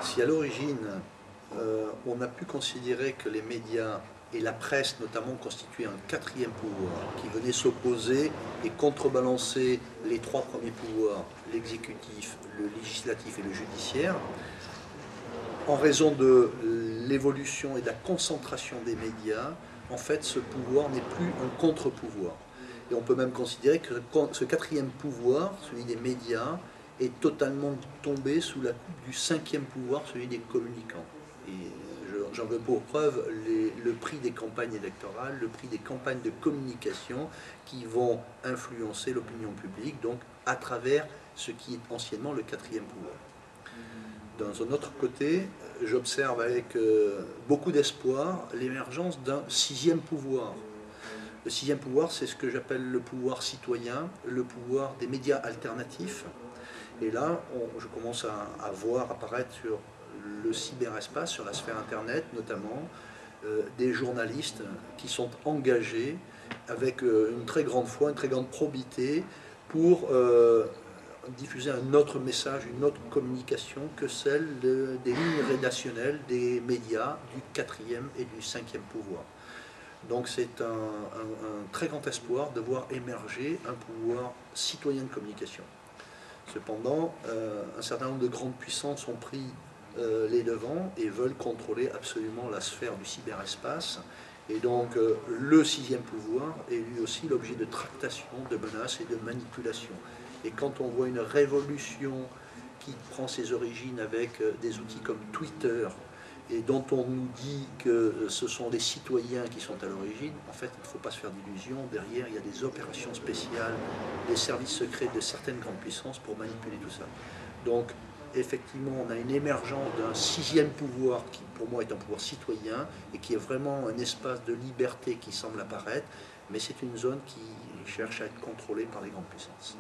Si à l'origine, on a pu considérer que les médias et la presse notamment constituaient un quatrième pouvoir qui venait s'opposer et contrebalancer les trois premiers pouvoirs, l'exécutif, le législatif et le judiciaire, en raison de l'évolution et de la concentration des médias, en fait ce pouvoir n'est plus un contre-pouvoir. Et on peut même considérer que ce quatrième pouvoir, celui des médias, est totalement tombé sous la coupe du cinquième pouvoir, celui des communicants. Et j'en veux pour preuve le prix des campagnes électorales, le prix des campagnes de communication qui vont influencer l'opinion publique, donc à travers ce qui est anciennement le quatrième pouvoir. Dans un autre côté, j'observe avec beaucoup d'espoir l'émergence d'un sixième pouvoir. Le sixième pouvoir, c'est ce que j'appelle le pouvoir citoyen, le pouvoir des médias alternatifs. Et là, je commence à voir apparaître sur le cyberespace, sur la sphère Internet notamment, des journalistes qui sont engagés avec une très grande foi, une très grande probité pour diffuser un autre message, une autre communication que celle des lignes rédactionnelles des médias du quatrième et du cinquième pouvoir. Donc c'est un très grand espoir de voir émerger un pouvoir citoyen de communication. Cependant, un certain nombre de grandes puissances ont pris les devants et veulent contrôler absolument la sphère du cyberespace. Et donc le sixième pouvoir est lui aussi l'objet de tractations, de menaces et de manipulations. Et quand on voit une révolution qui prend ses origines avec des outils comme Twitter, et dont on nous dit que ce sont les citoyens qui sont à l'origine, en fait, il ne faut pas se faire d'illusions. Derrière, il y a des opérations spéciales, des services secrets de certaines grandes puissances pour manipuler tout ça. Donc, effectivement, on a une émergence d'un sixième pouvoir qui, pour moi, est un pouvoir citoyen et qui est vraiment un espace de liberté qui semble apparaître, mais c'est une zone qui cherche à être contrôlée par les grandes puissances.